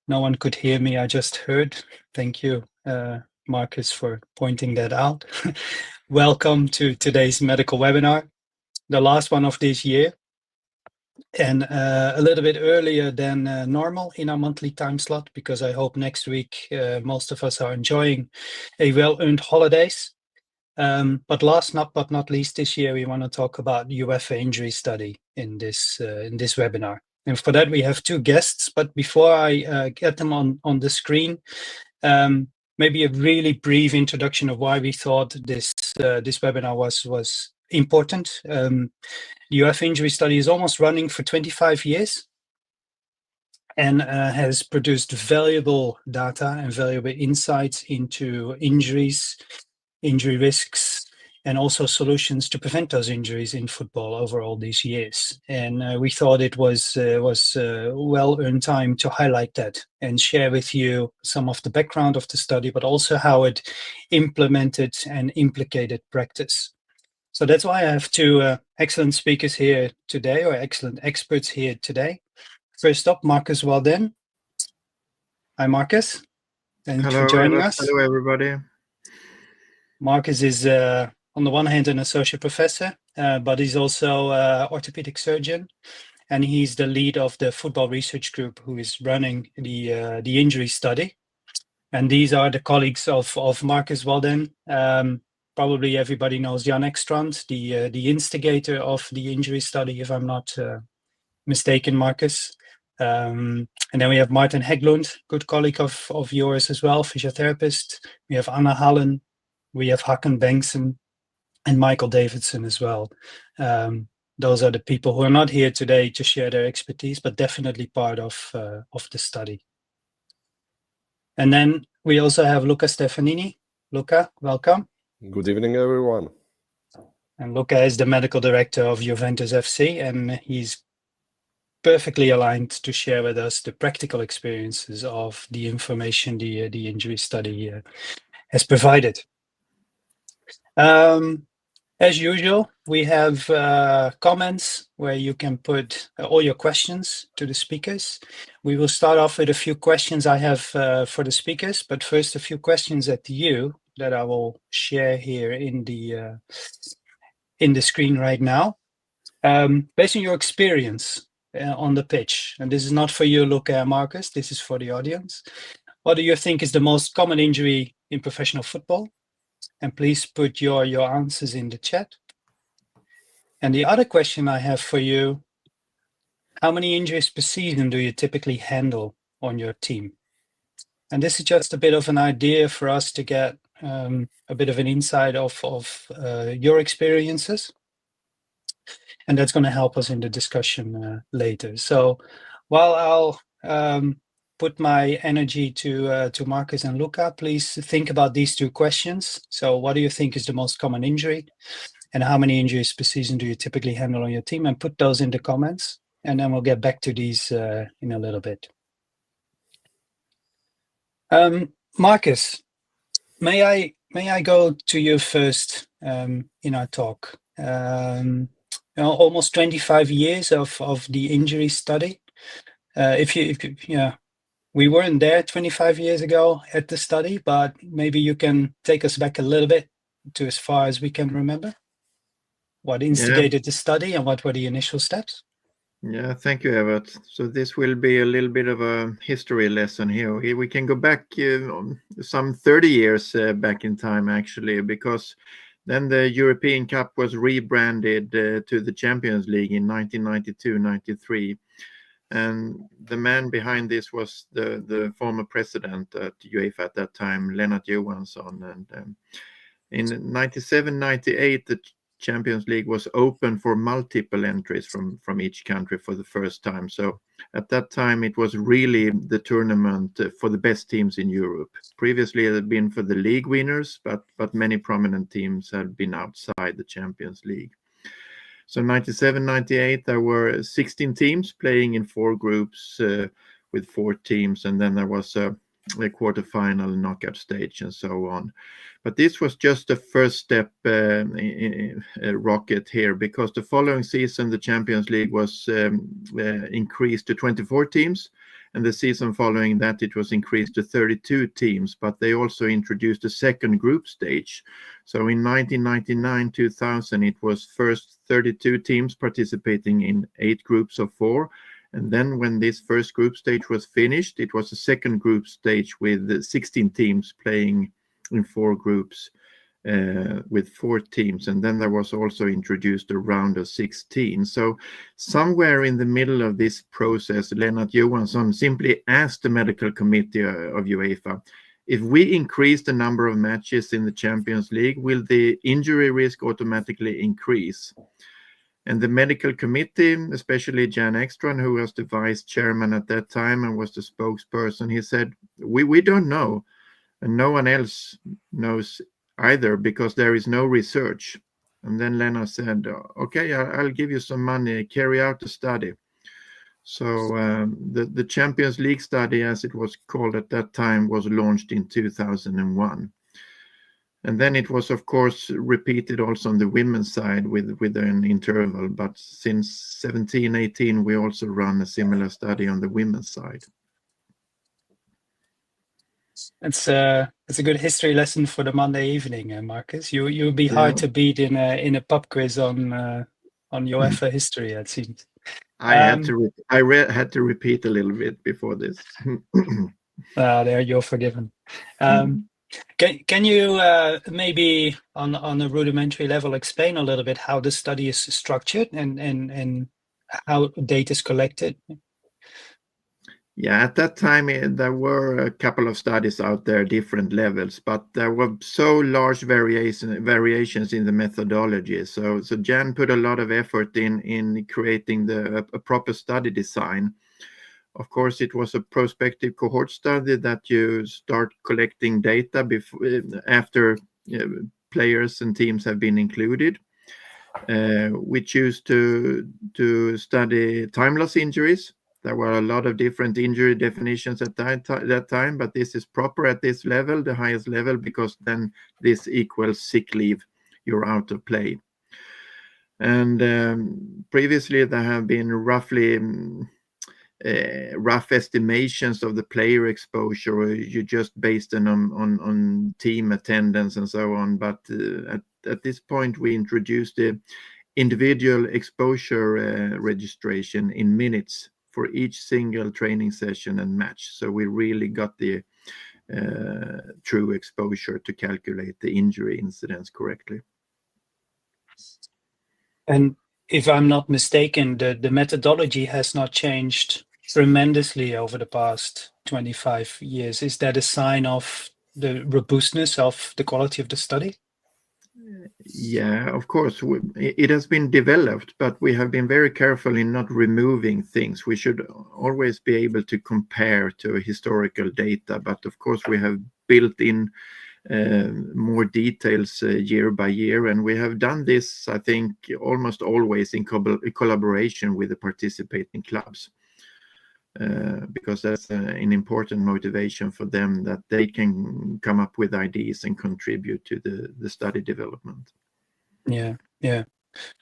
no one could hear me. I just heard. Thank you, Markus, for pointing that out. Welcome to today's medical webinar, the last one of this year, and a little bit earlier than normal in our monthly time slot, because I hope next week most of us are enjoying a well-earned holidays. But last but not least, this year we want to talk about UEFA injury study in this webinar. And for that we have two guests. But before I get them on the screen, maybe a really brief introduction of why we thought this webinar was important. The UEFA injury study is almost running for 25 years. And has produced valuable data and valuable insights into injuries, injury risks, and also solutions to prevent those injuries in football over all these years. And we thought it was well-earned time to highlight that and share with you some of the background of the study, but also how it implemented and implicated practice. So that's why I have two excellent speakers here today, or excellent experts here today. First up, Markus Walden. Hi, Markus. Thanks for joining us. Hello, everybody. Markus is, on the one hand, an associate professor, but he's also an orthopedic surgeon, and he's the lead of the football research group who is running the injury study. And these are the colleagues of Markus Walden. Probably everybody knows Jan Ekstrand, the instigator of the injury study, if I'm not mistaken, Markus. And then we have Martin Hägglund, good colleague of yours as well, physiotherapist. We have Anna Hallen, we have Hakan Bengtsson, and Michael Davidson as well. Those are the people who are not here today to share their expertise, but definitely part of the study. And then we also have Luca Stefanini. Luca, welcome. Good evening, everyone. And Luca is the medical director of Juventus FC, and he's perfectly aligned to share with us the practical experiences of the information the injury study has provided. As usual, we have comments where you can put all your questions to the speakers. We will start off with a few questions I have for the speakers, but first a few questions at you that I will share here in the screen right now. Based on your experience on the pitch, and this is not for you, Luca and Markus, this is for the audience. What do you think is the most common injury in professional football? And please put your answers in the chat. And the other question I have for you, how many injuries per season do you typically handle on your team? And this is just a bit of an idea for us to get a bit of an insight of your experiences. And that's going to help us in the discussion later. So while I'll put my energy to Markus and Luca, please think about these two questions. So what do you think is the most common injury? And how many injuries per season do you typically handle on your team? And put those in the comments. And then we'll get back to these in a little bit. Markus, may I go to you first in our talk? Almost 25 years of the injury study. We weren't there 25 years ago at the study, but maybe you can take us back a little bit to as far as we can remember. What instigated the study and what were the initial steps? Yeah, thank you, Evert. So this will be a little bit of a history lesson here. We can go back some 30 years back in time, actually, because then the European Cup was rebranded to the Champions League in 1992-93. And the man behind this was the former president at UEFA at that time, Lennart Johansson. And in 97-98, the Champions League was open for multiple entries from each country for the first time. So at that time, it was really the tournament for the best teams in Europe. Previously, it had been for the league winners, but many prominent teams had been outside the Champions League. So 97-98, there were 16 teams playing in 4 groups with 4 teams, and then there was a quarterfinal knockout stage and so on. But this was just the first step in a rocket here, because the following season the Champions League was increased to 24 teams, and the season following that it was increased to 32 teams, but they also introduced a second group stage. So in 1999-2000 it was first 32 teams participating in 8 groups of 4, and then when this first group stage was finished, it was a second group stage with 16 teams playing in 4 groups with 4 teams, and then there was also introduced a round of 16. So somewhere in the middle of this process, Lennart Johansson simply asked the medical committee of UEFA, if we increase the number of matches in the Champions League, will the injury risk automatically increase? And the medical committee, especially Jan Ekstrand, who was the vice chairman at that time and was the spokesperson, he said, we don't know, and no one else knows either, because there is no research. And then Lennart said, okay, I'll give you some money, carry out the study. So the Champions League study, as it was called at that time, was launched in 2001. And then it was, of course, repeated also on the women's side with an interval. But since 17-18, we also run a similar study on the women's side. It's a good history lesson for the Monday evening, Marcus. You'll be hard to beat in a pub quiz on UEFA history, it seems. I had to repeat a little bit before this. There, you're forgiven. Can you maybe on a rudimentary level explain a little bit how the study is structured and how data is collected? Yeah, at that time there were a couple of studies out there, different levels, but there were so large variations in the methodology. So Jan put a lot of effort in creating a proper study design. Of course, it was a prospective cohort study that you start collecting data after players and teams have been included. We choose to study time loss injuries. There were a lot of different injury definitions at that time, but this is proper at this level, the highest level, because then this equals sick leave. You're out of play. And previously there have been roughly rough estimations of the player exposure, or you just based them on team attendance and so on. But at this point, we introduced the individual exposure registration in minutes for each single training session and match. So we really got the true exposure to calculate the injury incidence correctly. And if I'm not mistaken, the methodology has not changed tremendously over the past 25 years. Is that a sign of the robustness of the quality of the study? Yeah, of course, it has been developed, but we have been very careful in not removing things. We should always be able to compare to historical data, but of course we have built in more details year by year, and we have done this, I think, almost always in collaboration with the participating clubs. Because that's an important motivation for them, that they can come up with ideas and contribute to the study development. Yeah,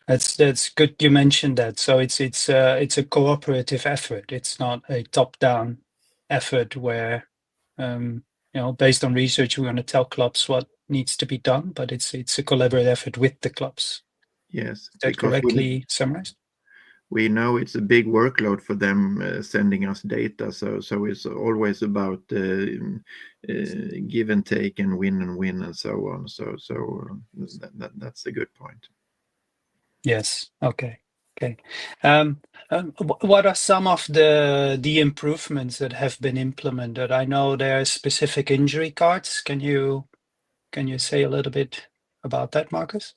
that's good. You mentioned that. So it's a cooperative effort. It's not a top-down effort where based on research we're going to tell clubs what needs to be done, but it's a collaborative effort with the clubs. Yes, is that correctly summarized? We know it's a big workload for them sending us data, so it's always about give and take and win and so on. So that's a good point. Yes. Okay. What are some of the improvements that have been implemented? I know there are specific injury cards. Can you say a little bit about that, Markus?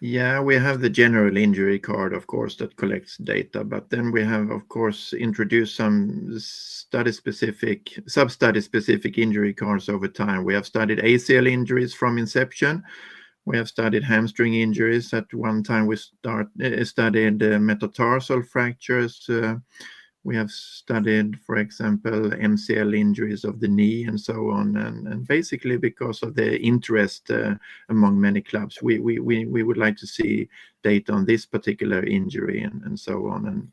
Yeah, we have the general injury card, of course, that collects data, but then we have, of course, introduced some sub-study specific injury cards over time. We have studied ACL injuries from inception. We have studied hamstring injuries. At one time, we studied metatarsal fractures. We have studied, for example, MCL injuries of the knee and so on. And basically, because of the interest among many clubs, we would like to see data on this particular injury and so on.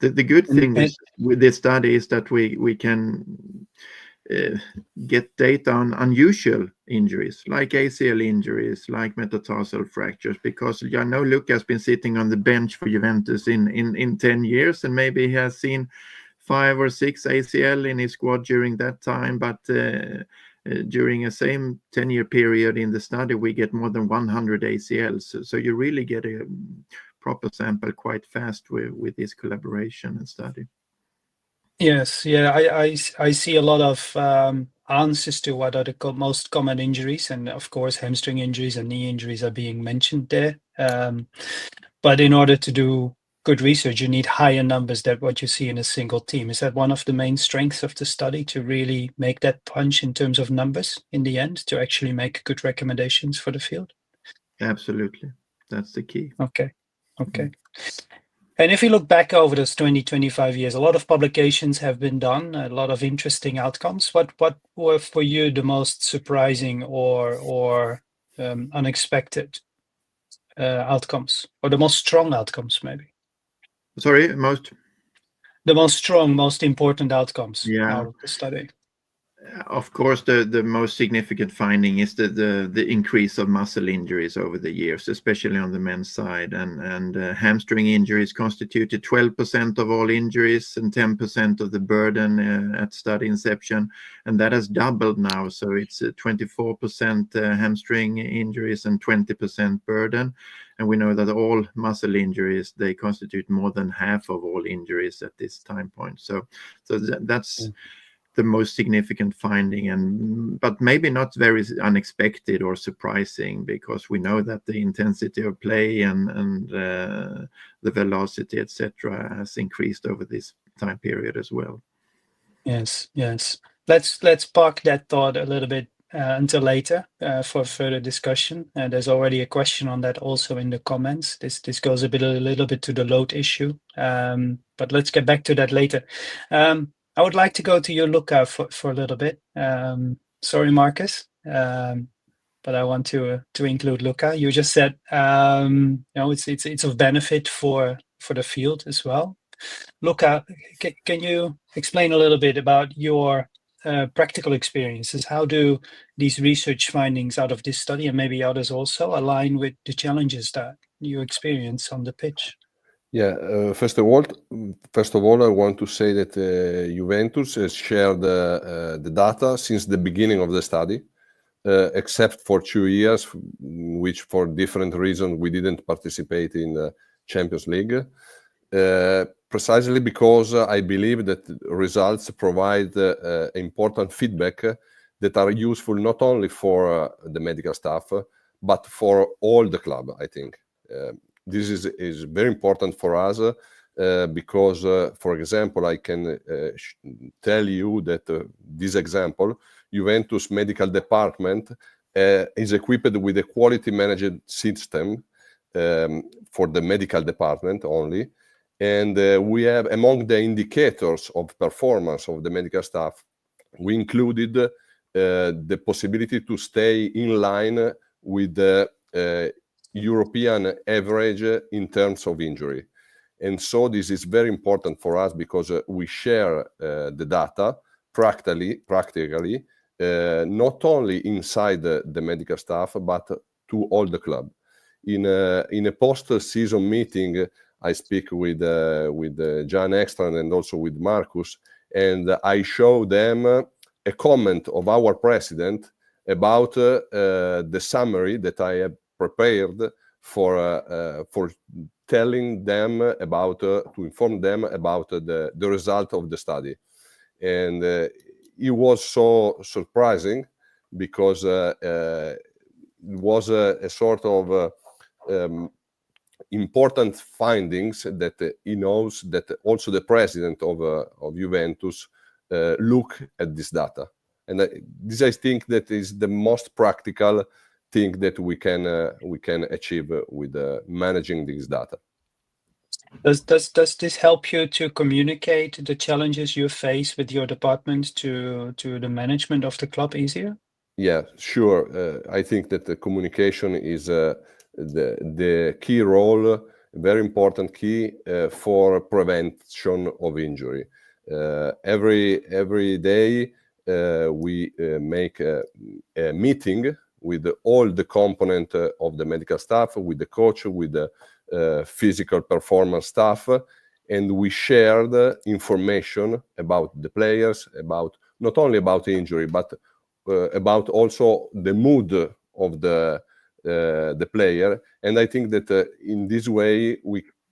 The good thing And with this study is that we can get data on unusual injuries like ACL injuries, like metatarsal fractures, because I know Luca has been sitting on the bench for Juventus in 10 years, and maybe he has seen 5 or 6 ACL in his squad during that time, but during a same 10-year period in the study, we get more than 100 ACLs. So you really get a proper sample quite fast with this collaboration and study. yes, yeah, I see a lot of answers to what are the most common injuries, and of course, hamstring injuries and knee injuries are being mentioned there. But in order to do good research, you need higher numbers than what you see in a single team. Is that one of the main strengths of the study, to really make that punch in terms of numbers in the end, to actually make good recommendations for the field? Absolutely. That's the key. Okay. And if you look back over those 20, 25 years, a lot of publications have been done, a lot of interesting outcomes. What were for you the most surprising or unexpected outcomes, or the most strong outcomes, maybe? Sorry, The most strong, most important outcomes Yeah. out of the study. Of course, the most significant finding is the increase of muscle injuries over the years, especially on the men's side. And hamstring injuries constituted 12% of all injuries and 10% of the burden at study inception. And that has doubled now. So it's 24% hamstring injuries and 20% burden. And we know that all muscle injuries, they constitute more than half of all injuries at this time point. So that's the most significant finding, but maybe not very unexpected or surprising, because we know that the intensity of play and the velocity, etc., has increased over this time period as well. Yes. Let's park that thought a little bit until later for further discussion. There's already a question on that also in the comments. This goes a little bit to the load issue, but let's get back to that later. I would like to go to you, Luca, for a little bit. Sorry, Markus, but I want to include Luca. You just said it's of benefit for the field as well. Luca, can you explain a little bit about your practical experiences? How do these research findings out of this study, and maybe others also, align with the challenges that you experience on the pitch? Yeah, first of all, I want to say that Juventus has shared the data since the beginning of the study, except for 2 years, which for different reasons we didn't participate in the Champions League. Precisely because I believe that results provide important feedback that are useful not only for the medical staff, but for all the club, I think. This is very important for us because, for example, I can tell you that this example, Juventus medical department is equipped with a quality management system for the medical department only. And we have, among the indicators of performance of the medical staff, we included the possibility to stay in line with the European average in terms of injury. And so this is very important for us because we share the data practically, not only inside the medical staff, but to all the club. In a post-season meeting, I speak with Jan Ekstrand and also with Markus, and I show them a comment of our president about the summary that I have prepared for telling them about, to inform them about the result of the study. And it was so surprising because it was a sort of important findings that he knows that also the president of Juventus look at this data. And this, I think, that is the most practical thing that we can achieve with managing this data. Does this help you to communicate the challenges you face with your department to the management of the club easier? Yeah, sure. I think that the communication is the key role, very important key for prevention of injury. Every day we make a meeting with all the component of the medical staff, with the coach, with the physical performance staff, and we shared information about the players, about not only about injury, but about also the mood of the player. And I think that in this way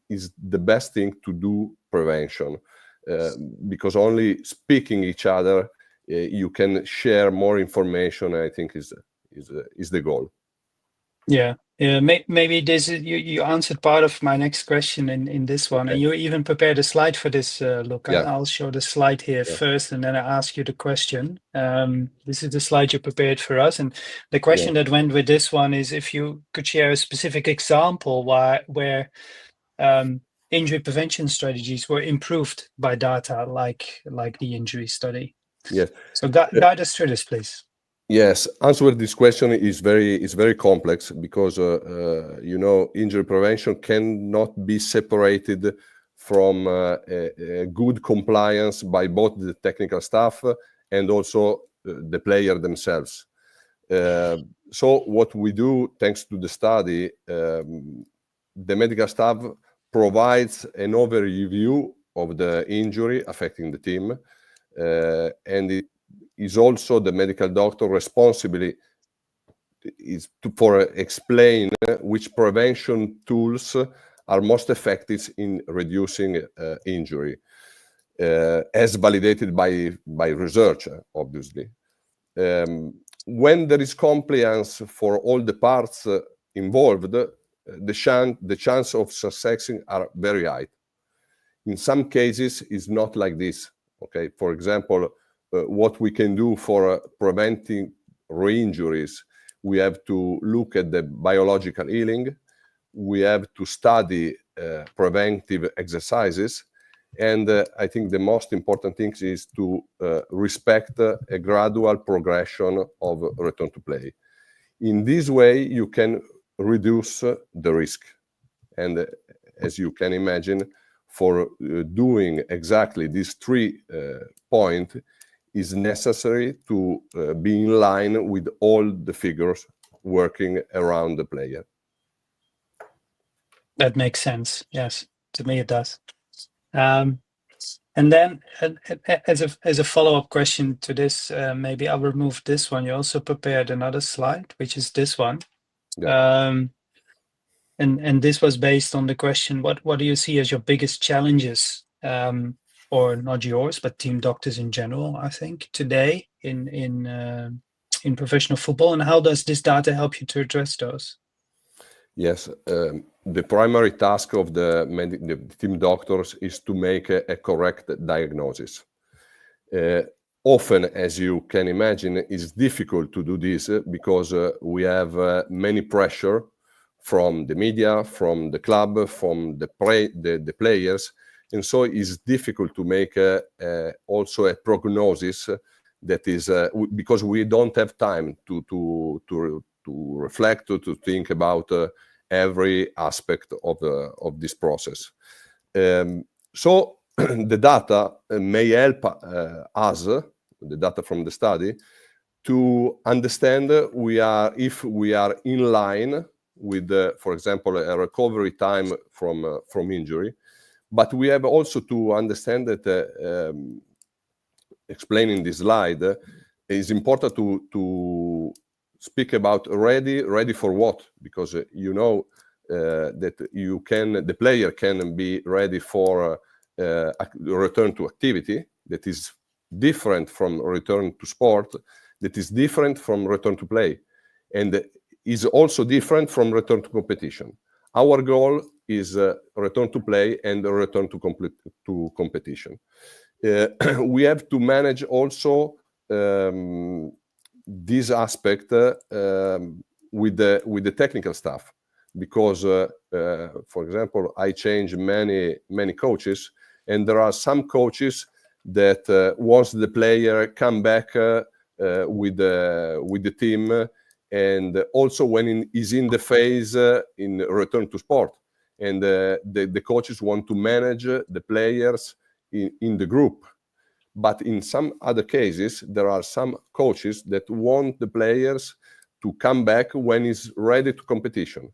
is the best thing to do prevention, because only speaking each other you can share more information. I think is the goal. Yeah. Maybe this is, you answered part of my next question in this one, and you even prepared a slide for this, Luca. Yeah. I'll show the slide here first, and then I ask you the question. This is the slide you prepared for us, and the question that went with this one is if you could share a specific example where injury prevention strategies were improved by data, like the injury study. Yes. So guide us through this, please. Yes, answer this question is very complex because injury prevention cannot be separated from a good compliance by both the technical staff and also the player themselves. So what we do, thanks to the study, the medical staff provides an overview of the injury affecting the team, and it is also the medical doctor responsible for explain which prevention tools are most effective in reducing injury, as validated by research, obviously. When there is compliance for all the parts involved, the chance of success are very high. In some cases, it's not like this. Okay, for example, what we can do for preventing re-injuries, we have to look at the biological healing, we have to study preventive exercises, and I think the most important thing is to respect a gradual progression of return to play. In this way, you can reduce the risk. And as you can imagine, for doing exactly these 3 points, is necessary to be in line with all the figures working around the player. That makes sense. Yes, to me it does. And then as a follow-up question to this, maybe I'll remove this one. You also prepared another slide, which is this one. Yeah. And this was based on the question, what do you see as your biggest challenges, or not yours, but team doctors in general, I think, today in professional football, and how does this data help you to address those? Yes, the primary task of the team doctors is to make a correct diagnosis. Often, as you can imagine, it's difficult to do this because we have many pressure from the media, from the club, from the players, and so it's difficult to make also a prognosis that is because we don't have time to reflect, to think about every aspect of this process. So the data may help us, the data from the study, to understand if we are in line with, for example, a recovery time from injury. But we have also to understand that explaining this slide is important to speak about ready for what, because that the player can be ready for return to activity that is different from return to sport, that is different from return to play, and is also different from return to competition. Our goal is return to play and return to competition. We have to manage also this aspect with the technical staff, because, for example, I change many coaches, and there are some coaches that once the player come back with the team, and also when is in the phase in return to sport, and the coaches want to manage the players in the group. But in some other cases, there are some coaches that want the players to come back when it's ready to competition.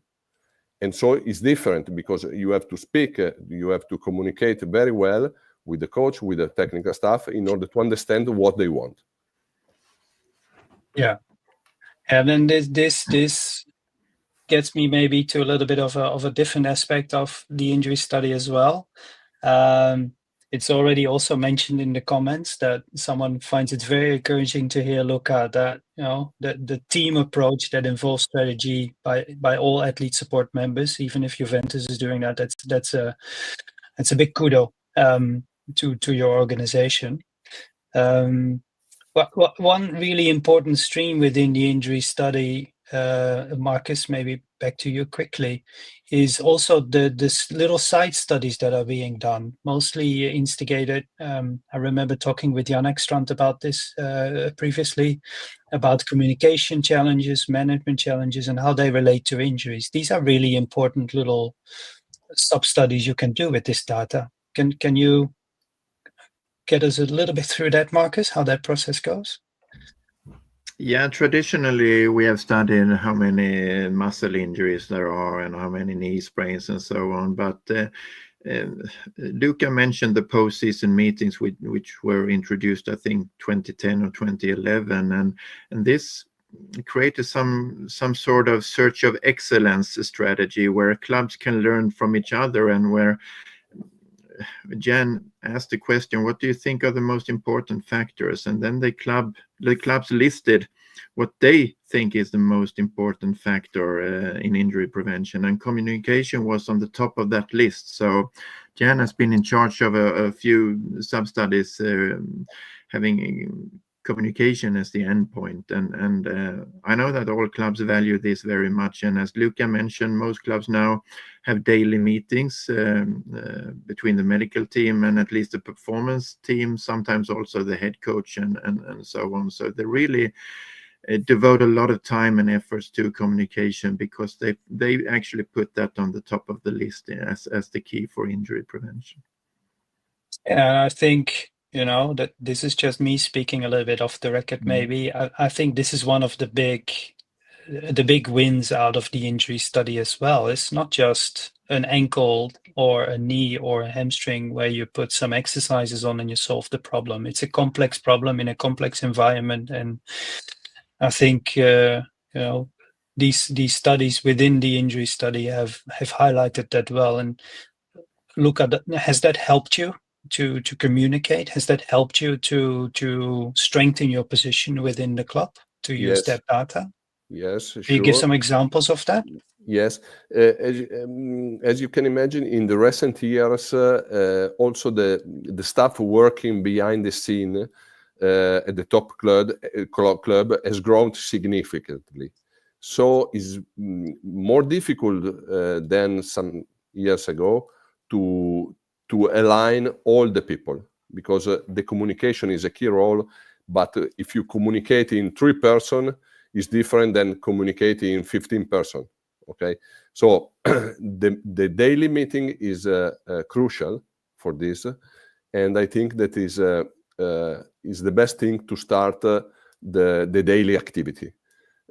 And so it's different, because you have to speak, you have to communicate very well with the coach, with the technical staff, in order to understand what they want. Yeah. And then this gets me maybe to a little bit of a different aspect of the injury study as well. It's already also mentioned in the comments that someone finds it very encouraging to hear, Luca, that the team approach that involves strategy by all athlete support members, even if Juventus is doing that, that's a big kudo to your organization. One really important stream within the injury study, Markus, maybe back to you quickly, is also the little side studies that are being done, mostly instigated. I remember talking with Jan Ekstrand about this previously, about communication challenges, management challenges, and how they relate to injuries. These are really important little sub-studies you can do with this data. Can you get us a little bit through that, Markus, how that process goes? Yeah, traditionally we have studied how many muscle injuries there are and how many knee sprains and so on. But Luca mentioned the post-season meetings which were introduced, I think, 2010 or 2011, and this created some sort of search of excellence strategy where clubs can learn from each other, and where Jan asked the question, what do you think are the most important factors? And then the clubs listed what they think is the most important factor in injury prevention, and communication was on the top of that list. So Jan has been in charge of a few sub-studies having communication as the endpoint, and I know that all clubs value this very much. And as Luca mentioned, most clubs now have daily meetings between the medical team and at least the performance team, sometimes also the head coach and so on. So they really devote a lot of time and efforts to communication, because they actually put that on the top of the list as the key for injury prevention. And I think that this is just me speaking a little bit off the record. Maybe I think this is one of the big wins out of the injury study as well. It's not just an ankle or a knee or a hamstring where you put some exercises on and you solve the problem. It's a complex problem in a complex environment, and I think these studies within the injury study have highlighted that well. And Luca, has that helped you to communicate? Has that helped you to strengthen your position within the club, to use that data? Yes, sure. Can you give some examples of that? Yes. As you can imagine, in the recent years, also the staff working behind the scene at the top club has grown significantly. So it's more difficult than some years ago to align all the people, because the communication is a key role. But if you communicate in 3 persons, it's different than communicating in 15 persons. Okay, so the daily meeting is crucial for this, and I think that is the best thing to start the daily activity.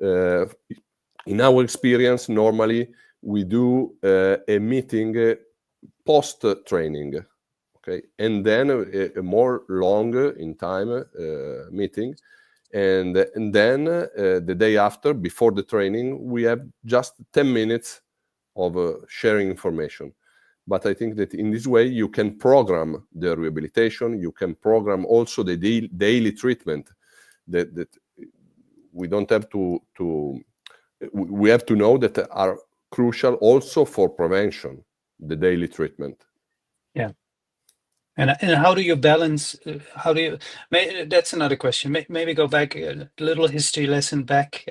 In our experience, normally we do a meeting post-training, okay, and then a more longer in time meeting, and then the day after, before the training, we have just 10 minutes of sharing information. But I think that in this way you can program the rehabilitation, you can program also the daily treatment that we don't have we have to know that are crucial also for prevention, the daily treatment. Yeah. And how do you balance, that's another question. Maybe go back a little history lesson back.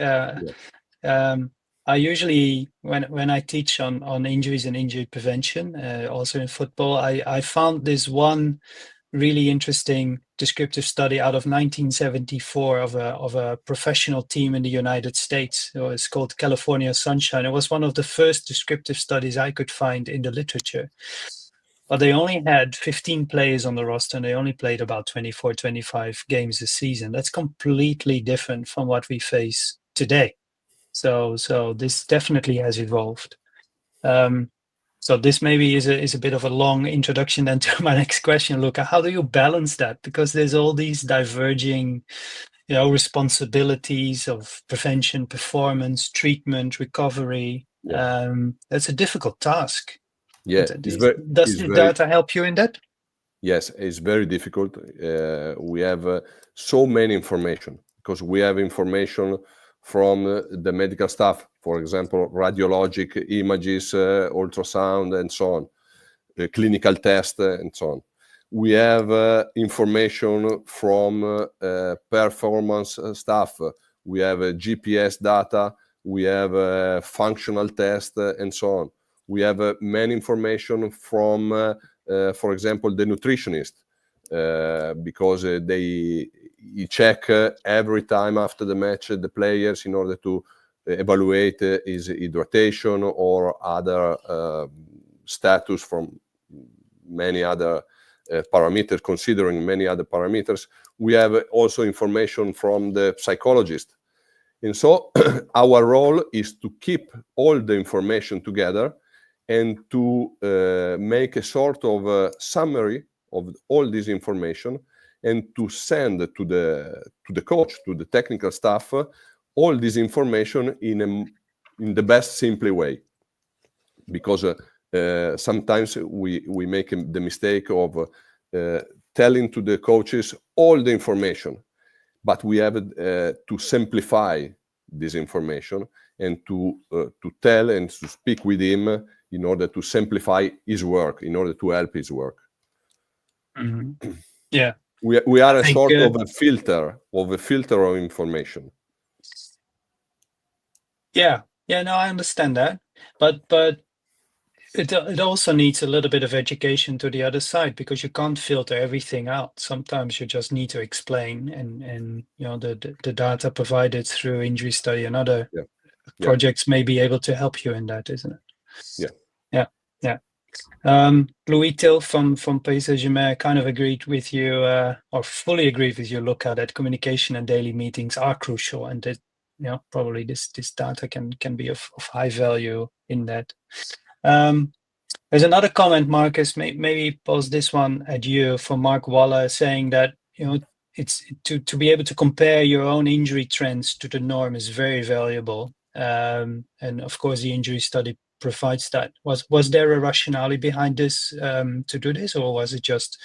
I usually, when I teach on injuries and injury prevention, also in football, I found this one really interesting descriptive study out of 1974 of a professional team in the United States. It's called California Sunshine. It was one of the first descriptive studies I could find in the literature. But they only had 15 players on the roster, and they only played about 24, 25 games a season. That's completely different from what we face today. So this definitely has evolved. So this maybe is a bit of a long introduction then to my next question, Luca. How do you balance that? Because there's all these diverging, responsibilities of prevention, performance, treatment, recovery. Yeah. That's a difficult task. Yeah, Does the data help you in that? Yes, it's very difficult. We have so many information because we have information from the medical staff, for example, radiologic images, ultrasound, and so on, clinical tests, and so on. We have information from performance staff. We have GPS data. We have functional tests, and so on. We have many information from, for example, the nutritionist, because they check every time after the match the players in order to evaluate his hydration or other status from many other parameters, considering many other parameters. We have also information from the psychologist. And so our role is to keep all the information together and to make a sort of summary of all this information and to send to the coach, to the technical staff, all this information in the best simple way. Because sometimes we make the mistake of telling to the coaches all the information, but we have to simplify this information and to tell and to speak with him in order to simplify his work, in order to help his work. Mm-hmm. Yeah. We are a sort of a filter of information. Yeah. No, I understand that, but it also needs a little bit of education to the other side, because you can't filter everything out. Sometimes you just need to explain, and the data provided through injury study and other projects may be able to help you in that, isn't it? Yeah. Louis Till from Paris Saint-Germain kind of agreed with you, or fully agreed with you, Luca, that communication and daily meetings are crucial, and that probably this data can be of high value in that. There's another comment, Marcus, maybe pose this one at you, from Mark Waller, saying that it's to be able to compare your own injury trends to the norm is very valuable, and of course the injury study provides that. Was there a rationale behind this, to do this, or was it just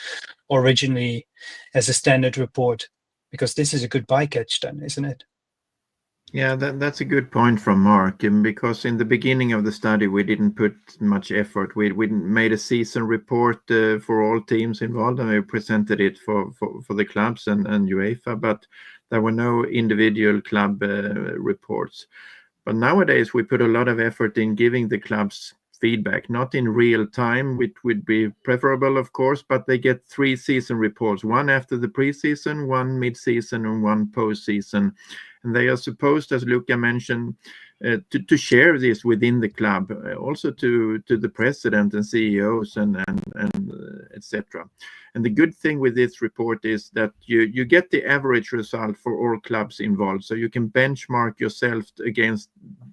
originally as a standard report? Because this is a good bycatch then, isn't it? Yeah, that's a good point from Mark, because in the beginning of the study we didn't put much effort. We made a season report for all teams involved, and we presented it for the clubs and UEFA, but there were no individual club reports. But nowadays we put a lot of effort in giving the clubs feedback, not in real time, which would be preferable, of course, but they get 3 season reports, one after the preseason, one mid-season, and one post-season. And they are supposed, as Luca mentioned, to share this within the club, also to the president and CEOs and etc. And the good thing with this report is that you get the average result for all clubs involved, so you can benchmark yourself against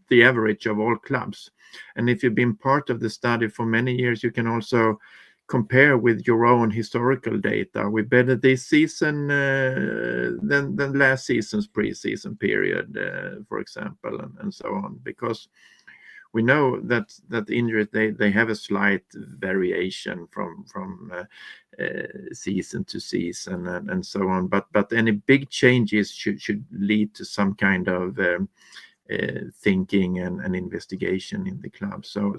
the average of all clubs. And if you've been part of the study for many years, you can also compare with your own historical data. Are we better this season than last season's preseason period, for example, and so on? Because we know that injuries, they have a slight variation from season to season and so on. But any big changes should lead to some kind of thinking and investigation in the club. So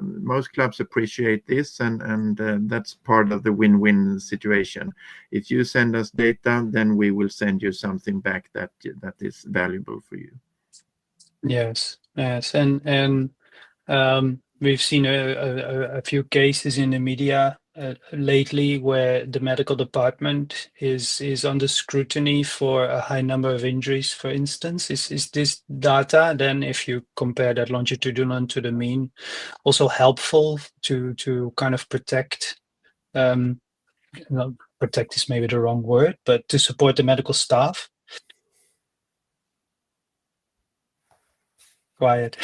most clubs appreciate this, and that's part of the win-win situation. If you send us data, then we will send you something back that is valuable for you. Yes, and we've seen a few cases in the media lately where the medical department is under scrutiny for a high number of injuries, for instance? Is this data then, if you compare that longitudinal to the mean, also helpful to kind of protect, protect is maybe the wrong word, but to support the medical staff? Quiet.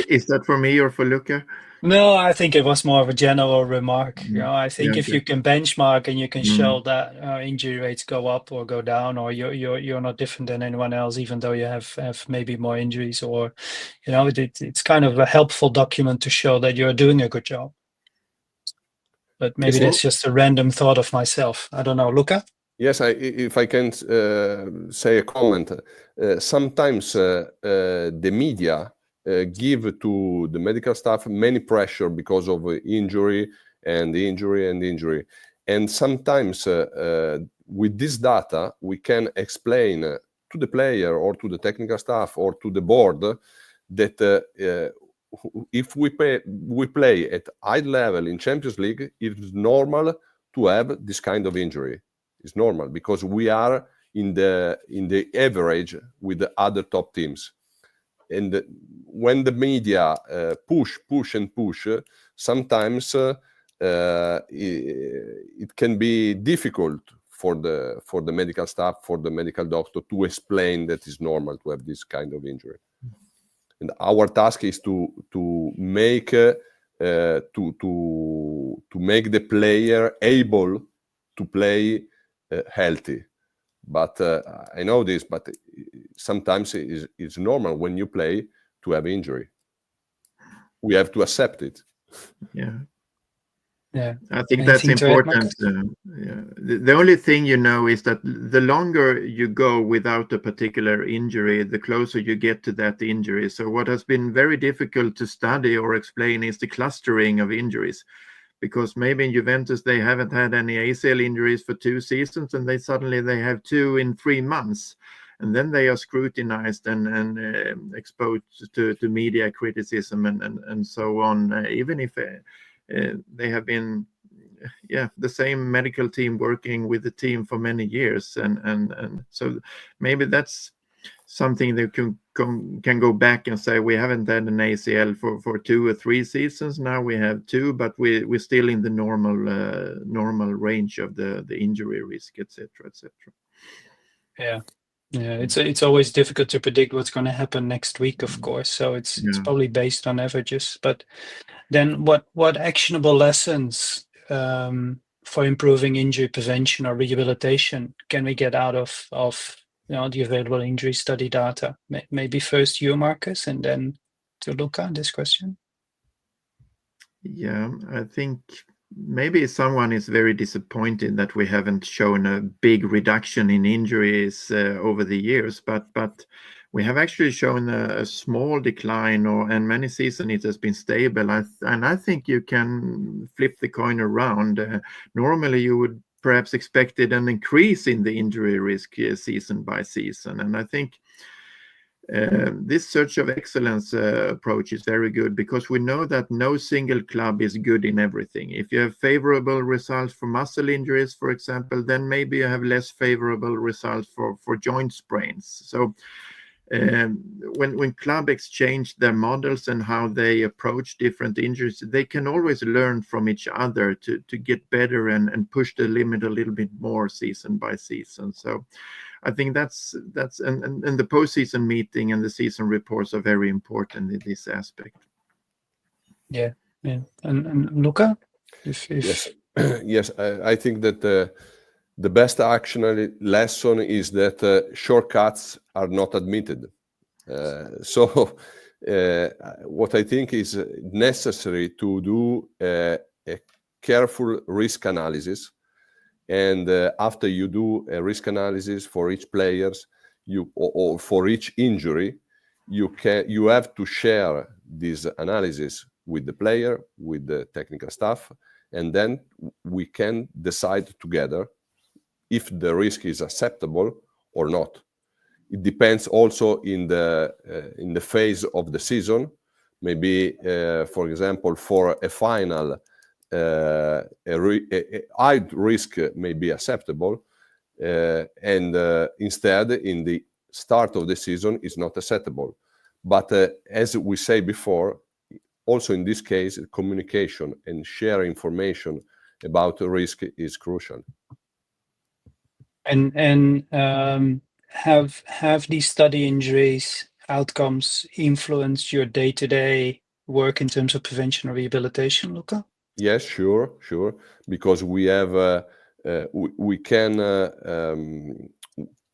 Is that for me or for Luca? No, I think it was more of a general remark. I think Yeah, if okay. you can benchmark and you can show that injury rates go up or go down, or you're not different than anyone else, even though you have maybe more injuries, or it's kind of a helpful document to show that you're doing a good job. But maybe that's just a random thought of myself. I don't know, Luca? Yes, if I can say a comment, sometimes the media give to the medical staff many pressure because of injury and injury and injury. And sometimes with this data, we can explain to the player or to the technical staff or to the board that if we play at high level in Champions League, it's normal to have this kind of injury. It's normal because we are in the average with the other top teams. And when the media push, sometimes it can be difficult for the medical staff, for the medical doctor to explain that it's normal to have this kind of injury. And our task is to make make the player able to play healthy. But I know this, but sometimes it's normal when you play to have injury. We have to accept it. Yeah. Yeah. I think that's important. The only thing is that the longer you go without a particular injury, the closer you get to that injury. So what has been very difficult to study or explain is the clustering of injuries. Because maybe in Juventus they haven't had any ACL injuries for 2 seasons, and suddenly they have 2 in 3 months, and then they are scrutinized and exposed to media criticism and so on, even if they have been the same medical team working with the team for many years, and so maybe that's something that can go back and say we haven't had an ACL for 2 or 3 seasons. Now we have 2, but we're still in the normal range of the injury risk, etc., etc. Yeah, it's always difficult to predict what's going to happen next week, of course. So it's probably based on averages. But then, what actionable lessons for improving injury prevention or rehabilitation can we get out of the available injury study data? Maybe first you, Markus, and then to Luca, this question. Yeah, I think maybe someone is very disappointed that we haven't shown a big reduction in injuries over the years, but we have actually shown a small decline, and many seasons it has been stable. And I think you can flip the coin around. Normally, you would perhaps expected an increase in the injury risk season by season, and I think this search of excellence approach is very good, because we know that no single club is good in everything. If you have favorable results for muscle injuries, for example, then maybe you have less favorable results for joint sprains. So when club exchange their models and how they approach different injuries, they can always learn from each other to get better and push the limit a little bit more season by season. So I think that's and the postseason meeting and the season reports are very important in this aspect. Yeah. And Luca, Yes, yes, I think that the best actionable lesson is that shortcuts are not admitted. So what I think is necessary to do a careful risk analysis, and after you do a risk analysis for each players, or for each injury, you have to share this analysis with the player, with the technical staff, and then we can decide together if the risk is acceptable or not. It depends also in the phase of the season. Maybe, for example, for a final, a high risk may be acceptable, and instead in the start of the season is not acceptable. But as we say before, also in this case, communication and share information about the risk is crucial. And have these study injuries outcomes influenced your day-to-day work in terms of prevention or rehabilitation, Luca? Yes, sure, because we have we can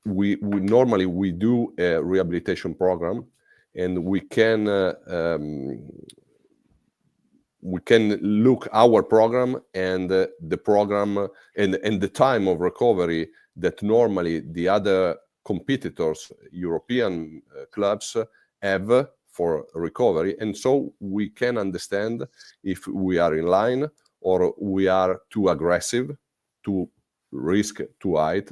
we normally we do a rehabilitation program, and we can look our program and the program and the time of recovery that normally the other competitors, European clubs, have for recovery, and so we can understand if we are in line or we are too aggressive, too risk too high,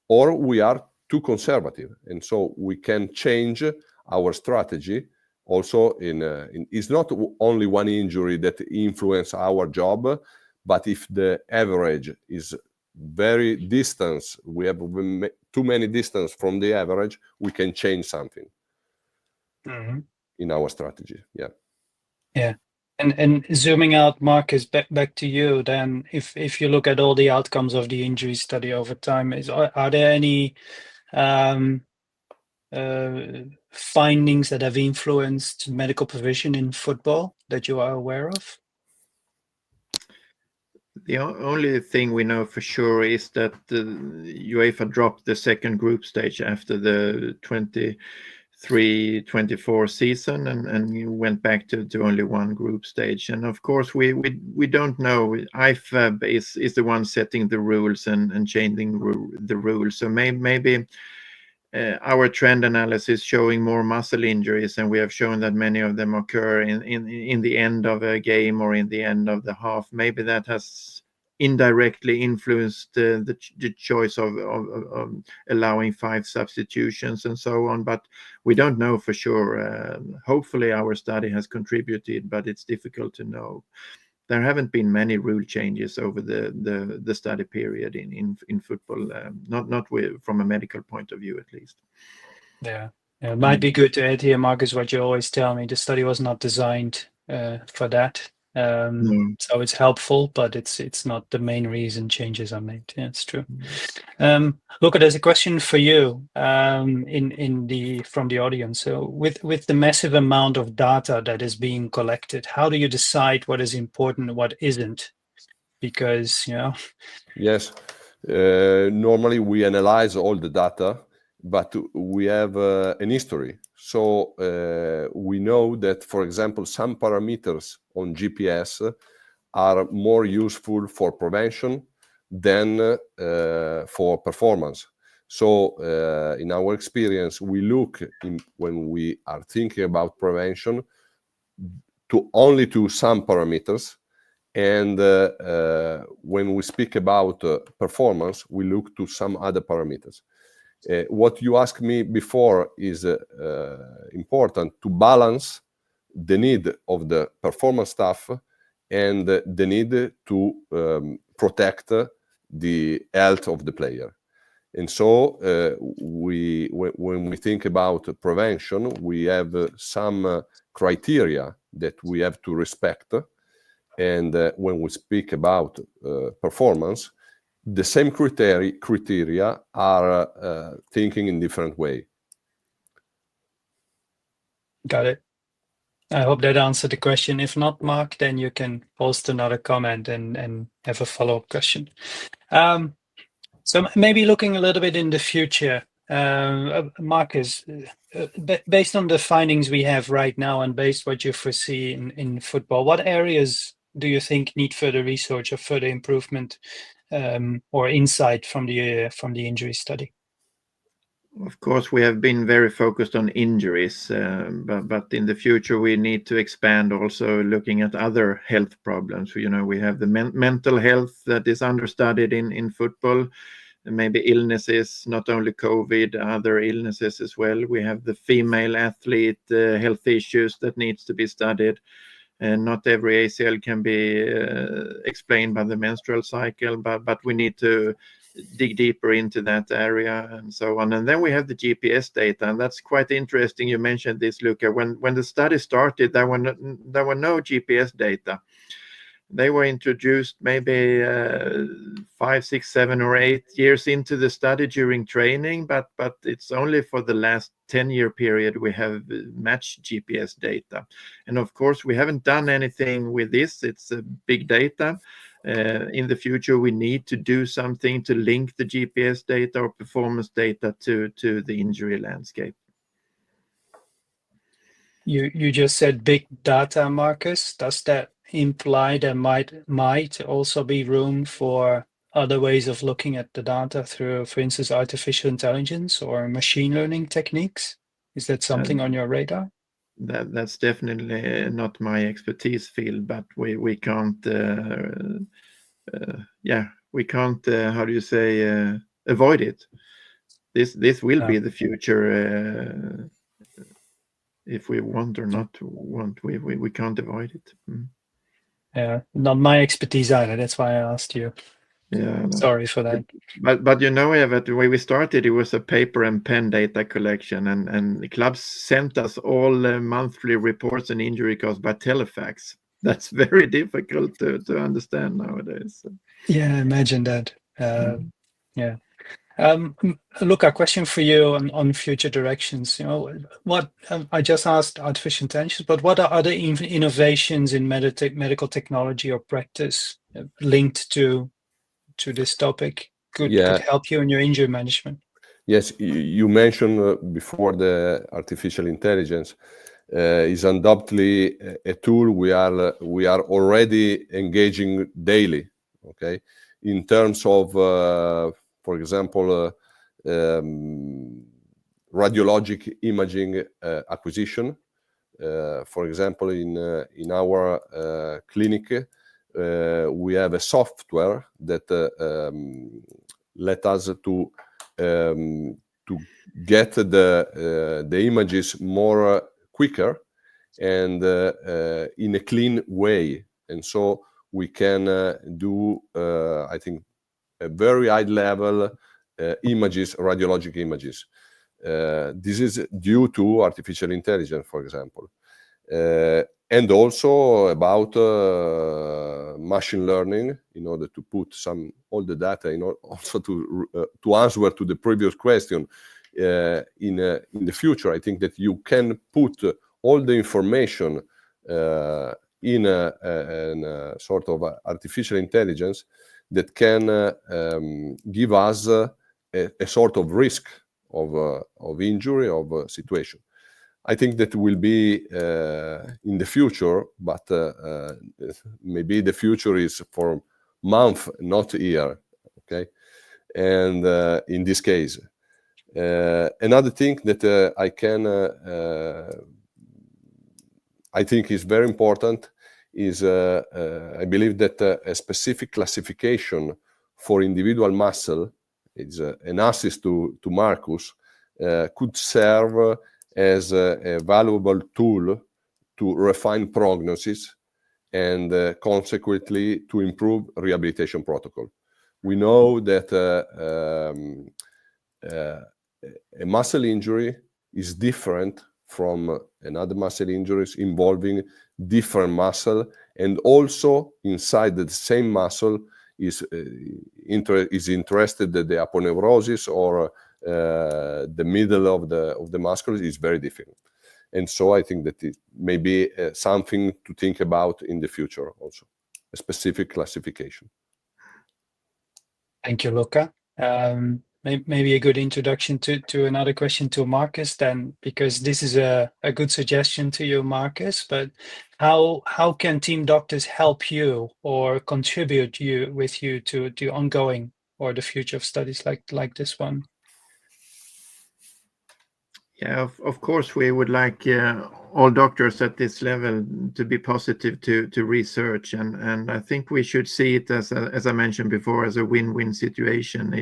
or we are too conservative, and so we can change our strategy. Also, it's not only one injury that influence our job, but if the average is very distant, we have too many distance from the average, we can change something in our strategy. Yeah. And zooming out, Markus, back to you then. If you look at all the outcomes of the injury study over time, are there any findings that have influenced medical provision in football that you are aware of? The only thing we know for sure is that UEFA dropped the second group stage after the 23-24 season and went back to only one group stage. And of course, we don't know. IFAB is the one setting the rules and changing the rules. So maybe our trend analysis showing more muscle injuries, and we have shown that many of them occur in the end of a game or in the end of the half. Maybe that has indirectly influenced the choice of allowing 5 substitutions and so on, but we don't know for sure. Hopefully our study has contributed, but it's difficult to know. There haven't been many rule changes over the study period in football, not from a medical point of view, at least. Yeah, it might be good to add here, Markus, what you always tell me. The study was not designed for that, so it's helpful, but it's not the main reason changes are made. Yeah, it's true. Luca, there's a question for you from the audience. So with the massive amount of data that is being collected, how do you decide what is important and what isn't? Because Yes, normally we analyze all the data, but we have an history. So we know that, for example, some parameters on GPS are more useful for prevention than for performance. So in our experience, we look when we are thinking about prevention only to some parameters, and when we speak about performance, we look to some other parameters. What you asked me before is important, to balance the need of the performance staff and the need to protect the health of the player. And so when we think about prevention, we have some criteria that we have to respect. And when we speak about performance, the same criteria are thinking in different way. Got it. I hope that answered the question. If not, Mark, then you can post another comment and have a follow-up question. So maybe looking a little bit in the future, Markus, based on the findings we have right now and based what you foresee in football, what areas do you think need further research or further improvement or insight from the injury study? Of course, we have been very focused on injuries, but in the future we need to expand also looking at other health problems. We have the mental health that is understudied in football, and maybe illnesses, not only COVID, other illnesses as well. We have the female athlete health issues that needs to be studied. and not every ACL can be explained by the menstrual cycle, but we need to dig deeper into that area and so on. And then we have the GPS data, and that's quite interesting. You mentioned this, Luca. When the study started, there were no GPS data. They were introduced maybe 5, 6, 7, or 8 years into the study during training, but it's only for the last 10-year period we have matched GPS data. And of course, we haven't done anything with this. It's big data. In the future, we need to do something to link the GPS data or performance data to the injury landscape. You just said big data, Markus. Does that imply there might also be room for other ways of looking at the data through, for instance, artificial intelligence or machine learning techniques? Is that something on your radar? That's definitely not my expertise field, but we can't we can't how do you say avoid it. This will be the future. If we want or not want, we can't avoid it. Yeah, not my expertise either. That's why I asked you. Yeah, no. Sorry for that. But you know, Eva, the way we started, it was a paper and pen data collection, and the clubs sent us all monthly reports and injury costs by telefax. That's very difficult to understand nowadays. Yeah, imagine that. Yeah. Luca, a question for you on future directions. You know, what I just asked artificial intelligence, but what are other innovations in medical technology or practice linked to this topic could help you in your injury management? Yes, you mentioned before the artificial intelligence is undoubtedly a tool we are already engaging daily. Okay, in terms of for example, radiologic imaging acquisition. For example, in our clinic, we have a software that let us to get the images more quicker and in a clean way, and so we can do I think a very high level images, radiologic images. This is due to artificial intelligence, for example, and also about machine learning in order to put all the data in order also to answer to the previous question. In the future, I think that you can put all the information in a sort of artificial intelligence that can give us a sort of risk of injury, of situation. I think that will be in the future, but maybe the future is for month, not year. Okay, and in this case, another thing that I think is very important is I believe that a specific classification for individual muscle is an assist to Markus could serve as a valuable tool to refine prognosis and consequently to improve rehabilitation protocol. We know that a muscle injury is different from another muscle injuries involving different muscle, and also inside the same muscle is interested that the aponeurosis or the middle of the muscle is very different. And so I think that it may be something to think about in the future also, a specific classification. Thank you, Luca. Maybe a good introduction to another question to Markus then, because this is a good suggestion to you, Markus, but how can team doctors help you or contribute to ongoing or the future of studies like this one? Yeah, of course, we would like all doctors at this level to be positive to research, and I think we should see it as I mentioned before, as a win-win situation.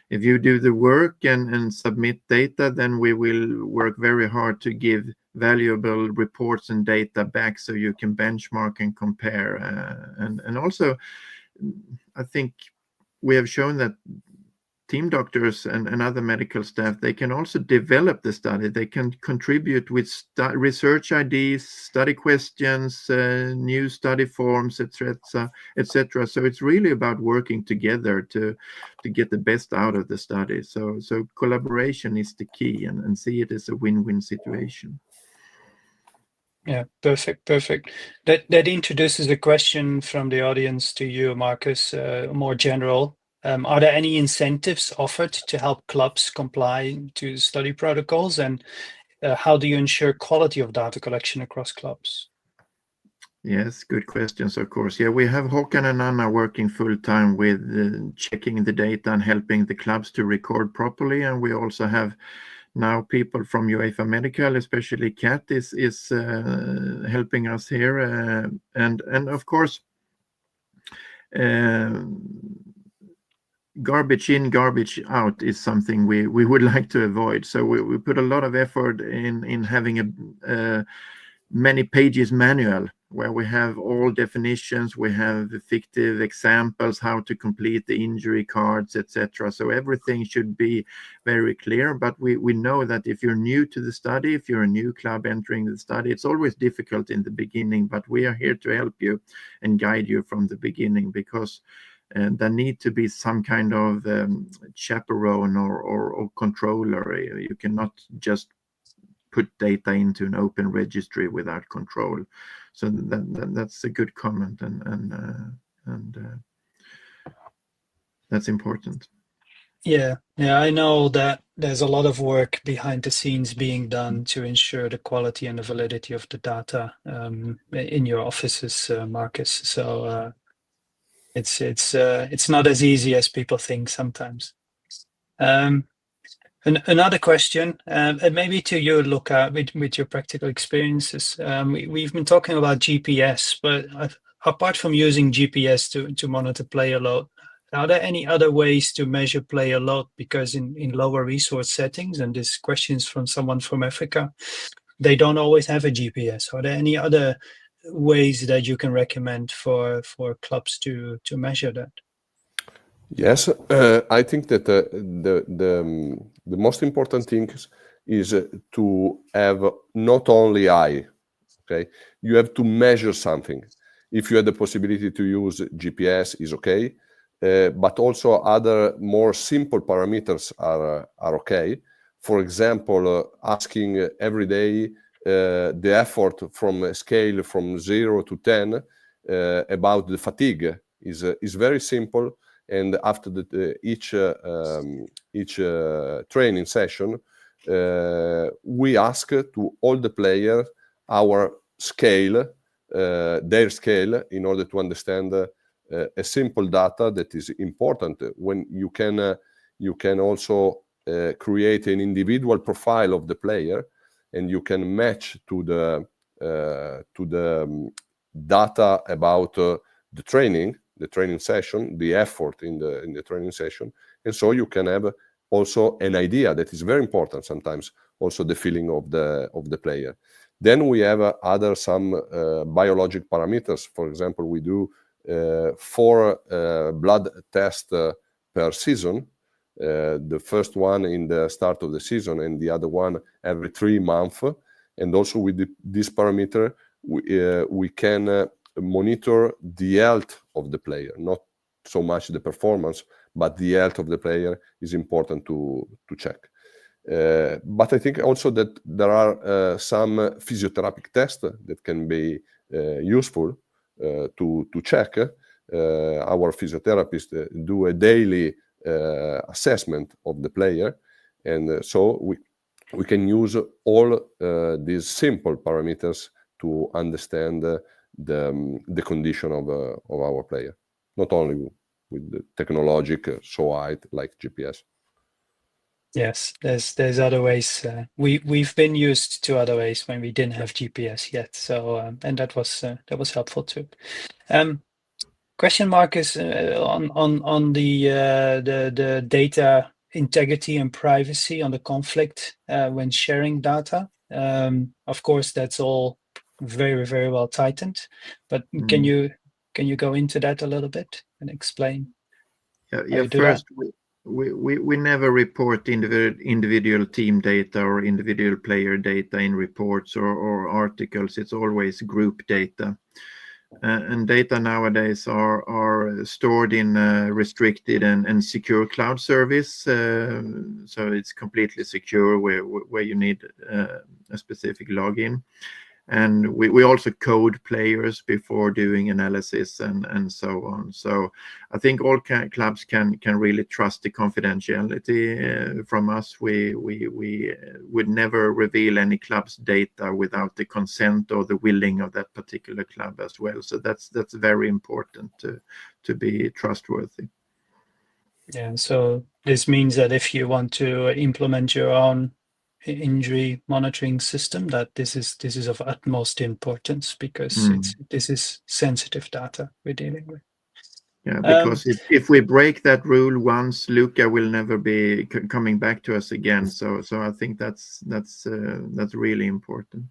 If you do the work and submit data, then we will work very hard to give valuable reports and data back so you can benchmark and compare. And also, I think we have shown that team doctors and other medical staff, they can also develop the study. They can contribute with research ideas, study questions, new study forms, etc., etc. So it's really about working together to get the best out of the study. So collaboration is the key, and see it as a win-win situation. Yeah, perfect. That introduces a question from the audience to you, Markus, more general. Are there any incentives offered to help clubs comply to study protocols, and how do you ensure quality of data collection across clubs? Yes, good questions, of course. Yeah, we have Håkan and Anna working full-time with checking the data and helping the clubs to record properly, and we also have now people from UEFA Medical, especially Kat, is helping us here, and of course, garbage in, garbage out is something we would like to avoid. So we put a lot of effort in having a many pages manual where we have all definitions, we have fictive examples, how to complete the injury cards, etc. So everything should be very clear. But we know that if you're new to the study, if you're a new club entering the study, it's always difficult in the beginning, but we are here to help you and guide you from the beginning, because there need to be some kind of chaperone or controller. You cannot just put data into an open registry without control. So that's a good comment, and that's important. Yeah, I know that there's a lot of work behind the scenes being done to ensure the quality and the validity of the data in your offices, Markus. So it's not as easy as people think sometimes. Another question, and maybe to you, Luca, with your practical experiences. We've been talking about GPS, but apart from using GPS to monitor player load, are there any other ways to measure player load? Because in lower resource settings, and this question is from someone from Africa, they don't always have a GPS. Are there any other ways that you can recommend for clubs to measure that? Yes, I think that the most important thing is to have not only eye. Okay, you have to measure something. If you have the possibility to use GPS, is okay, but also other more simple parameters are okay. For example, asking every day the effort from a scale from 0 to 10 about the fatigue is very simple. And after each training session, we ask to all the players our scale, their scale, in order to understand a simple data that is important. When you can also create an individual profile of the player, and you can match to the data about the training session, the effort in the training session, and so you can have also an idea that is very important sometimes, also the feeling of the player. Then we have some biologic parameters. For example, we do 4 blood tests per season. The first one in the start of the season, and the other one every 3 months. And also with this parameter, we can monitor the health of the player, not so much the performance, but the health of the player is important to check. But I think also that there are some physiotherapeutic tests that can be useful to check. Our physiotherapists do a daily assessment of the player, and so we can use all these simple parameters to understand the condition of our player, not only with the technological like GPS. Yes, there's other ways. We've been used to other ways when we didn't have GPS yet. So and that was helpful too. Question mark is on the data integrity and privacy, on the conflict when sharing data. Of course, that's all very, very well tightened. But can you go into that a little bit and explain? Yeah. First, we never report individual team data or individual player data in reports or articles. It's always group data. And data nowadays are stored in restricted and secure cloud service. So it's completely secure where you need a specific login. And we also code players before doing analysis and so on. So I think all clubs can really trust the confidentiality from us. We would never reveal any club's data without the consent or the willing of that particular club as well. So that's very important to be trustworthy. Yeah. So this means that if you want to implement your own injury monitoring system, that this is of utmost importance, because this is sensitive data we're dealing with. Yeah, because if we break that rule once, Luca will never be coming back to us again. So I think that's really important.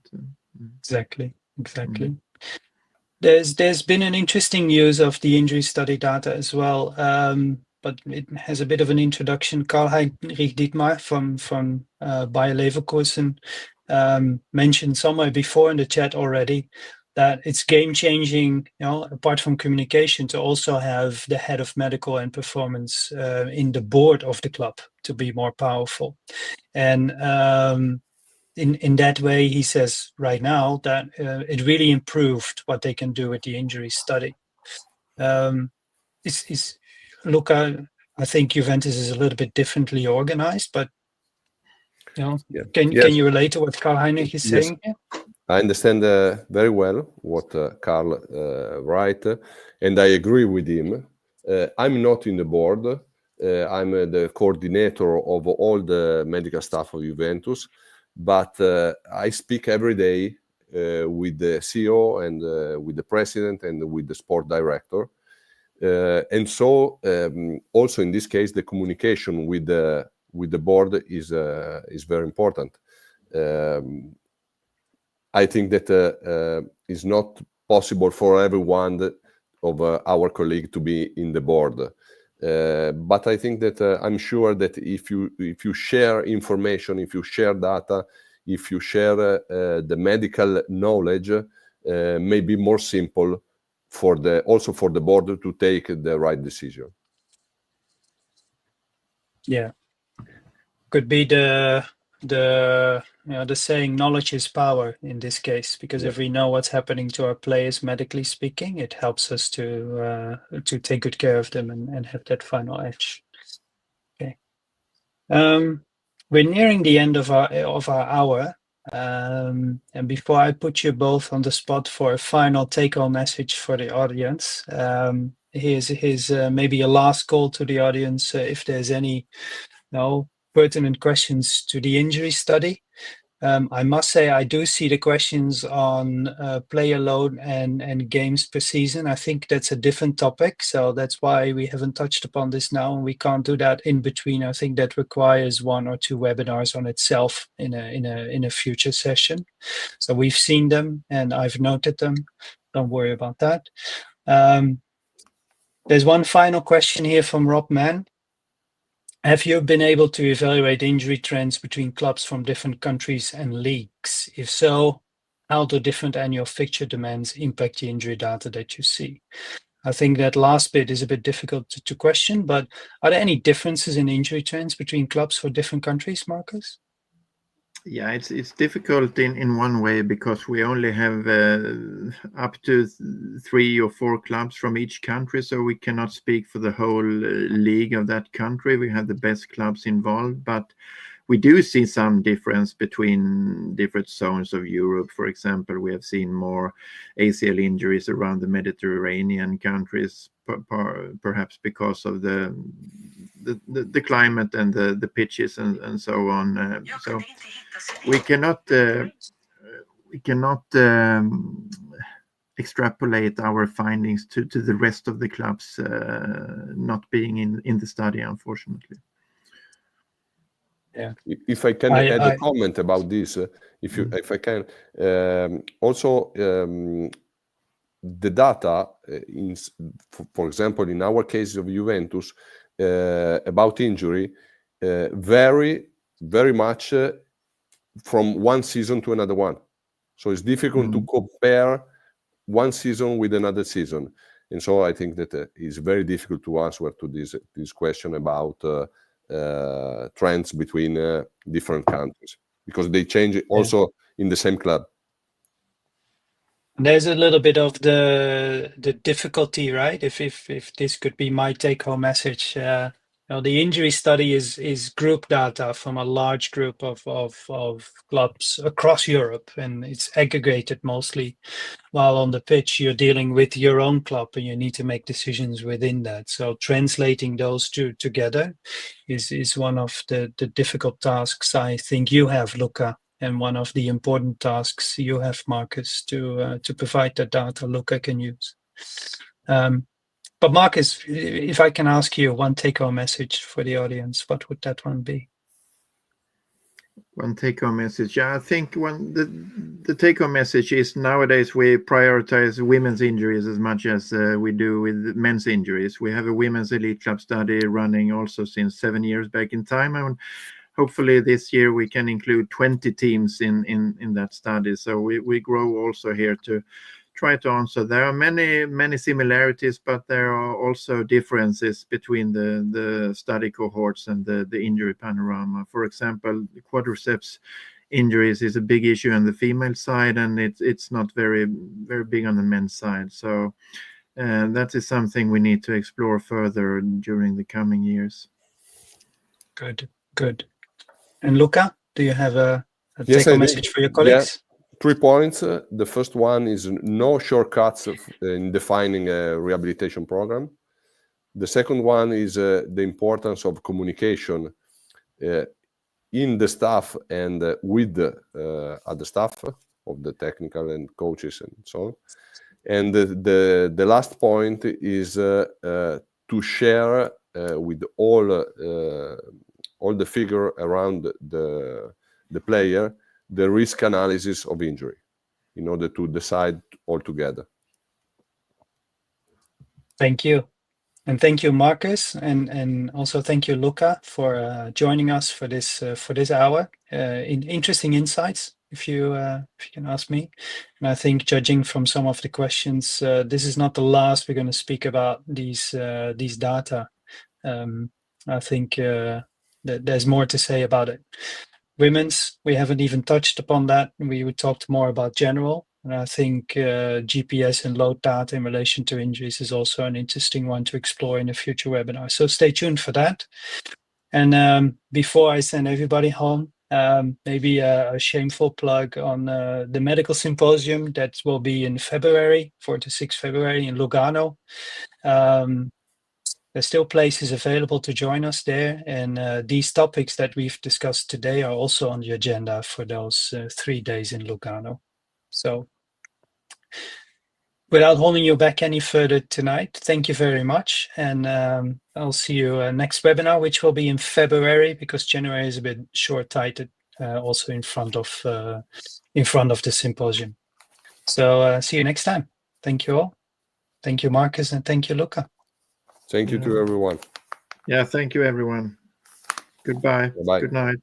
Exactly. There's been an interesting use of the injury study data as well, but it has a bit of an introduction. Karl-Heinrich Dietmar from Bayer Leverkusen mentioned somewhere before in the chat already that it's game-changing, apart from communication, to also have the head of medical and performance in the board of the club to be more powerful. And in that way, he says right now that it really improved what they can do with the injury study. Is Luca, I think Juventus is a little bit differently organized, but can you relate to what Karl-Heinrich is saying here? I understand very well what Karl writes, and I agree with him. I'm not in the board. I'm the coordinator of all the medical staff of Juventus, but I speak every day with the CEO and with the president and with the sport director. And so also in this case, the communication with the board is very important. I think that it's not possible for everyone of our colleague to be in the board. But I think that I'm sure that if you share information, if you share data, if you share the medical knowledge, may be more simple also for the board to take the right decision. Yeah, could be the saying, knowledge is power in this case, because if we know what's happening to our players medically speaking, it helps us to take good care of them and have that final edge. Okay. We're nearing the end of our hour. And before I put you both on the spot for a final take-home message for the audience, here's maybe a last call to the audience. If there's any pertinent questions to the injury study. I must say I do see the questions on player load and games per season. I think that's a different topic, so that's why we haven't touched upon this now, and we can't do that in between. I think that requires 1 or 2 webinars on itself in a future session. So we've seen them and I've noted them. Don't worry about that. There's one final question here from Rob Mann. Have you been able to evaluate injury trends between clubs from different countries and leagues? If so, how do different annual fixture demands impact the injury data that you see? I think that last bit is a bit difficult to question, but are there any differences in injury trends between clubs for different countries, Markus? Yeah, it's difficult in one way because we only have up to 3 or 4 clubs from each country, so we cannot speak for the whole league of that country. We have the best clubs involved, but we do see some difference between different zones of Europe. For example, we have seen more ACL injuries around the Mediterranean countries, perhaps because of the climate and the pitches and so on. So we cannot extrapolate our findings to the rest of the clubs not being in the study, unfortunately. Yeah. If I can add a comment about this, if I can, also the data, for example, in our case of Juventus, about injury, vary very much from one season to another one. So it's difficult to compare one season with another season. And so I think that it's very difficult to answer to this question about trends between different countries, because they change also in the same club. There's a little bit of the difficulty, right? If this could be my take-home message, the injury study is group data from a large group of clubs across Europe, and it's aggregated mostly. While on the pitch, you're dealing with your own club, and you need to make decisions within that. So translating those two together is one of the difficult tasks I think you have, Luca. And one of the important tasks you have, Markus, to provide the data Luca can use. But Markus, if I can ask you one take-home message for the audience, what would that one be? One take-home message. Yeah, I think the take-home message is nowadays we prioritize women's injuries as much as we do with men's injuries. We have a women's elite club study running also since 7 years back in time, and hopefully this year we can include 20 teams in that study. So we grow also here to try to answer. There are many similarities, but there are also differences between the study cohorts and the injury panorama. For example, quadriceps injuries is a big issue on the female side, and it's not very big on the men's side. So that is something we need to explore further during the coming years. Good. And Luca, do you have a take-home message for your colleagues? Yeah. 3 points. The first one is no shortcuts in defining a rehabilitation program. The second one is the importance of communication in the staff and with the other staff of the technical and coaches and so on. And the last point is to share with all the figure around the player the risk analysis of injury in order to decide all together. Thank you. And thank you, Markus, and also thank you, Luca, for joining us for this hour. Interesting insights, if you can ask me. And I think, judging from some of the questions, this is not the last we're going to speak about these data. I think that there's more to say about it. Women's, we haven't even touched upon that. We talked more about general. And I think GPS and load data in relation to injuries is also an interesting one to explore in a future webinar. So stay tuned for that. And before I send everybody home, maybe a shameful plug on the medical symposium that will be in February, 4 to 6 February in Lugano. There's still places available to join us there. And these topics that we've discussed today are also on the agenda for those 3 days in Lugano. So without holding you back any further tonight, thank you very much. And I'll see you next webinar, which will be in February, because January is a bit short-sighted, also in front of the symposium. So see you next time. Thank you all. Thank you, Markus, and thank you, Luca. Thank you to everyone. Yeah, thank you, everyone. Goodbye. Bye-bye. Good night.